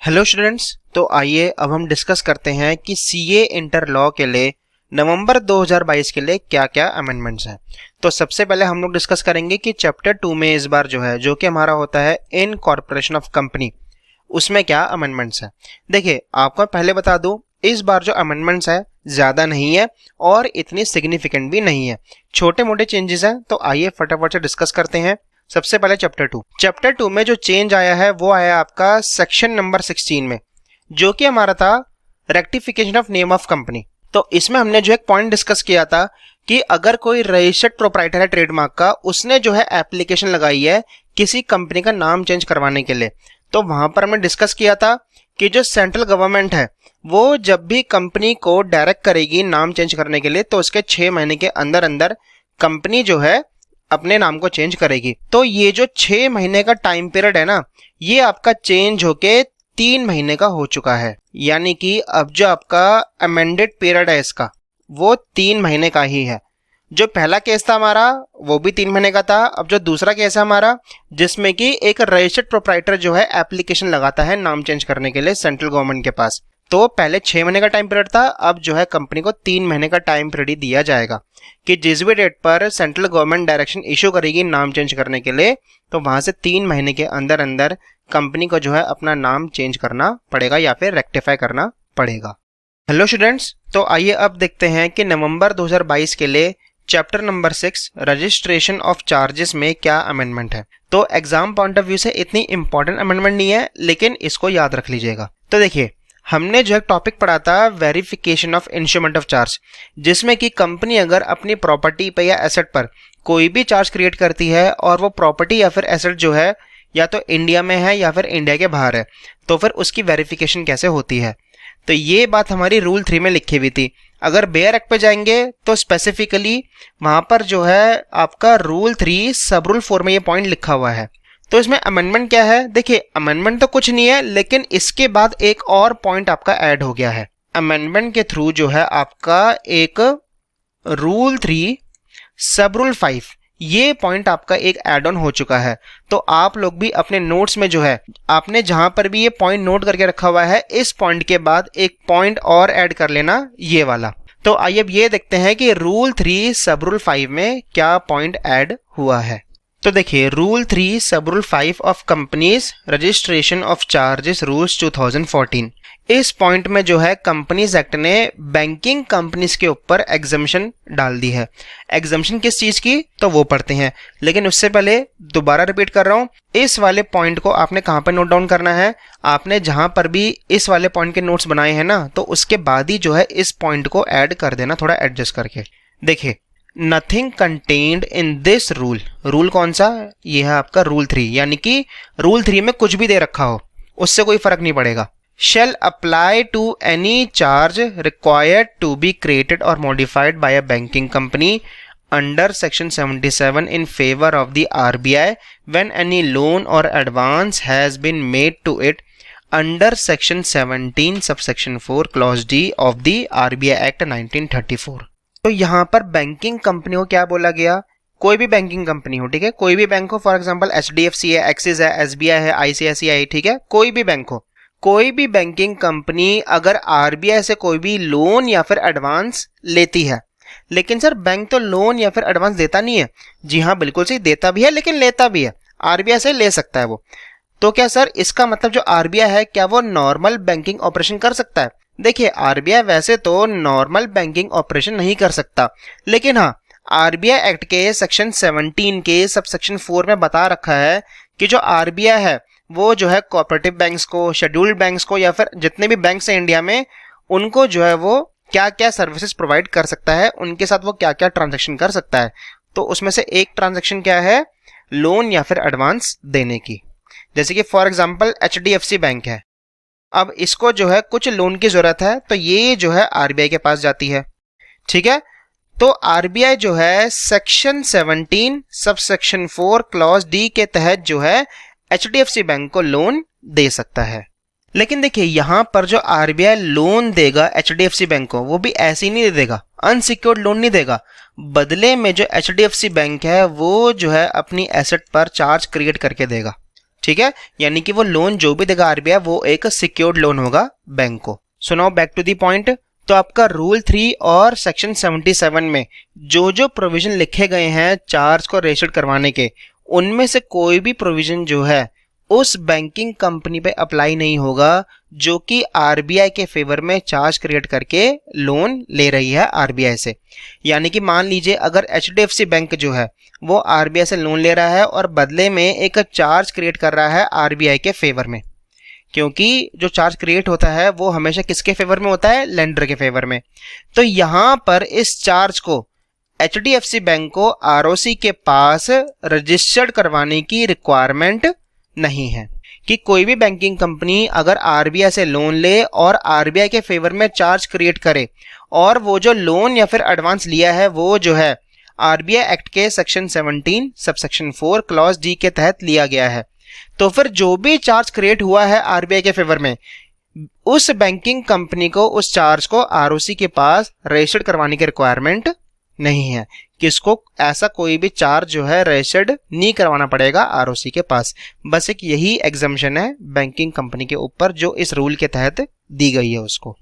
Hello students, तो आइए अब हम डिस्कस करते हैं कि सीए इंटर लॉ के लिए नवंबर 2022 के लिए क्या क्या अमेंडमेंट्स हैं। तो सबसे पहले हम लोग डिस्कस करेंगे कि चैप्टर 2 में इस बार जो है, जो कि हमारा होता है इनकॉर्पोरेशन ऑफ कंपनी, उसमें क्या अमेंडमेंट्स हैं। देखिए, आपको पहले बता दूं, इस बार जो अमेंडमेंट्स है ज़्यादा नहीं है और इतनी सिग्निफिकेंट भी नहीं है, छोटे मोटे चेंजेस हैं। तो आइए फटाफट से डिस्कस करते हैं। सबसे पहले चैप्टर टू में जो चेंज आया है वो आया आपका सेक्शन नंबर 16 में, जो कि हमारा था rectification of name of company. तो इसमें हमने जो एक पॉइंट डिस्कस किया था कि अगर कोई रजिस्टर्ड प्रोप्राइटर है ट्रेडमार्क का, उसने जो है एप्लीकेशन लगाई है किसी कंपनी का नाम चेंज करवाने के लिए, तो वहां पर हमने डिस्कस किया था कि जो सेंट्रल गवर्नमेंट है वो जब भी कंपनी को डायरेक्ट करेगी नाम चेंज करने के लिए, तो उसके 6 महीने के अंदर अंदर कंपनी जो है अपने नाम को चेंज करेगी। तो ये जो 6 महीने का टाइम पीरियड है ना, ये आपका चेंज होके 3 महीने का हो चुका है। यानी कि अब जो आपका अमेंडेड पीरियड है इसका, वो 3 महीने का ही है। जो पहला केस था हमारा वो भी 3 महीने का था। अब जो दूसरा केस है हमारा, जिसमें कि एक रजिस्टर्ड प्रोप्राइटर जो है एप्लीकेशन लगाता है नाम चेंज करने के लिए सेंट्रल गवर्नमेंट के पास, तो पहले 6 महीने का टाइम पीरियड था, अब जो है कंपनी को 3 महीने का टाइम पीरियड ही दिया जाएगा कि जिस भी डेट पर सेंट्रल गवर्नमेंट डायरेक्शन इशू करेगी नाम चेंज करने के लिए, तो वहां से 3 महीने के अंदर अंदर कंपनी को जो है अपना नाम चेंज करना पड़ेगा या फिर रेक्टिफाई करना पड़ेगा। हेलो स्टूडेंट्स, तो आइए अब देखते हैं कि नवंबर 2022 के लिए chapter number 6 registration of charges में क्या अमेंडमेंट है। तो एग्जाम पॉइंट ऑफ व्यू से इतनी इंपॉर्टेंट अमेंडमेंट नहीं है, लेकिन इसको याद रख लीजिएगा। तो देखिए, हमने जो एक टॉपिक पढ़ा था verification of instrument of charge, जिसमें कि कंपनी अगर अपनी प्रॉपर्टी पर या एसेट पर कोई भी चार्ज क्रिएट करती है और वो प्रॉपर्टी या फिर एसेट जो है या तो इंडिया में है या फिर इंडिया के बाहर है, तो फिर उसकी वेरिफिकेशन कैसे होती है। तो ये बात हमारी रूल 3 में लिखी हुई थी। अगर बेयर एक्ट पे जाएंगे तो स्पेसिफिकली वहां पर जो है आपका रूल 3 सब रूल 4 में ये पॉइंट लिखा हुआ है। तो इसमें अमेंडमेंट क्या है? देखिए, अमेंडमेंट तो कुछ नहीं है, लेकिन इसके बाद एक और पॉइंट आपका ऐड हो गया है। अमेंडमेंट के थ्रू जो है आपका एक रूल 3 सब रूल 5, ये पॉइंट आपका एक एड ऑन हो चुका है। तो आप लोग भी अपने नोट्स में जो है आपने जहां पर भी ये पॉइंट नोट करके रखा हुआ है, इस पॉइंट के बाद एक पॉइंट और ऐड कर लेना, ये वाला। तो आइए अब ये देखते हैं कि रूल 3 सब रूल 5 में क्या पॉइंट ऐड हुआ है। तो देखिए, रूल 3 सब rule 5 of companies registration of charges rules 2014, इस पॉइंट में जो है कंपनीज एक्ट ने बैंकिंग कंपनीज के ऊपर एग्जम्पशन डाल दी है। एग्जम्पशन किस चीज की, तो वो पढ़ते हैं, लेकिन उससे पहले दोबारा रिपीट कर रहा हूं, इस वाले पॉइंट को आपने कहां पर नोट डाउन करना है। आपने जहां पर भी इस वाले पॉइंट के नोट्स बनाए हैं ना, तो उसके बाद ही जो है इस पॉइंट को ऐड कर देना, थोड़ा एडजस्ट करके। देखिए, nothing contained in this rule, rule कौन सा? ये है आपका रूल 3, यानी कि रूल 3 में कुछ भी दे रखा हो उससे कोई फर्क नहीं पड़ेगा। shall apply to any charge required to be created or modified by a banking company under section 77 in favor of the RBI when any loan or advance has been made to it under section 17 subsection 4 clause D of the RBI Act 1934। तो यहाँ पर banking company को क्या बोला गया? कोई भी banking company हो, ठीक है, कोई भी बैंक हो, फॉर एग्जांपल HDFC है, एक्सिस है, SBI है, ICICI, ठीक है, कोई भी बैंक हो, कोई भी बैंकिंग कंपनी अगर आरबीआई से कोई भी लोन या फिर एडवांस लेती है, लेकिन सर बैंक तो लोन या फिर एडवांस देता नहीं है। जी हाँ, बिल्कुल सही, देता भी है लेकिन लेता भी है, आरबीआई से ले सकता है वो। तो क्या सर इसका मतलब जो आरबीआई है, क्या वो नॉर्मल बैंकिंग ऑपरेशन कर सकता है? देखिए, आरबीआई वैसे तो नॉर्मल बैंकिंग ऑपरेशन नहीं कर सकता, लेकिन हाँ, आरबीआई एक्ट के सेक्शन 17 के सब सेक्शन 4 में बता रखा है कि जो आरबीआई है वो जो है कोऑपरेटिव बैंक्स को, शेड्यूल्ड बैंक्स को, या फिर जितने भी बैंक्स हैं इंडिया में, उनको जो है वो क्या क्या सर्विसेज प्रोवाइड कर सकता है, उनके साथ वो क्या क्या ट्रांजैक्शन कर सकता है। तो उसमें से एक ट्रांजैक्शन क्या है? लोन या फिर एडवांस देने की। जैसे कि फॉर एग्जांपल HDFC बैंक है, अब इसको जो है कुछ लोन की जरूरत है, तो ये जो है आरबीआई के पास जाती है, ठीक है। तो आरबीआई जो है section 17 sub section 4 clause D के तहत जो है HDFC बैंक को लोन दे सकता है। लेकिन देखिए, यहां पर जो आरबीआई लोन देगा HDFC बैंक को, वो भी ऐसे ही नहीं देगा, अनसिक्योर्ड लोन नहीं देगा। बदले में जो HDFC बैंक है वो जो है अपनी एसेट पर चार्ज क्रिएट करके देगा, ठीक है, यानी कि वो लोन जो भी देगा आरबीआई वो एक सिक्योर्ड लोन होगा बैंक को। So now back to the point. तो आपका रूल 3 और सेक्शन 77 में जो प्रोविजन लिखे गए हैं चार्ज को रेशड करवाने के, उनमें से कोई भी प्रोविजन जो है उस बैंकिंग कंपनी पे अप्लाई नहीं होगा जो कि आरबीआई के फेवर में चार्ज क्रिएट करके लोन ले रही है आरबीआई से। यानी कि मान लीजिए अगर एचडीएफसी बैंक जो है वो आरबीआई से लोन ले रहा है और बदले में एक चार्ज क्रिएट कर रहा है आरबीआई के फेवर में, क्योंकि जो चार्ज क्रिएट होता है वो हमेशा किसके फेवर में होता है, लेंडर के फेवर में। तो यहां पर इस चार्ज को एचडीएफसी बैंक को आरओसी के पास रजिस्टर्ड करवाने की रिक्वायरमेंट नहीं है कि कोई भी बैंकिंग कंपनी अगर आरबीआई से लोन ले और आरबीआई के फेवर में चार्ज क्रिएट करे और वो जो लोन या फिर एडवांस लिया है वो जो है आरबीआई एक्ट के सेक्शन 17 सबसेक्शन 4 क्लॉज डी के तहत लिया गया है, तो फिर जो भी चार्ज क्रिएट हुआ है आरबीआई के फेवर में उस बैंकिंग कंपनी को उस चार्ज को आरओसी के पास रजिस्टर्ड करवाने की रिक्वायरमेंट नहीं है, किसको ऐसा कोई भी चार्ज जो है रजिस्टर्ड नहीं करवाना पड़ेगा आरओसी के पास। बस एक यही एग्जम्पशन है बैंकिंग कंपनी के ऊपर जो इस रूल के तहत दी गई है उसको।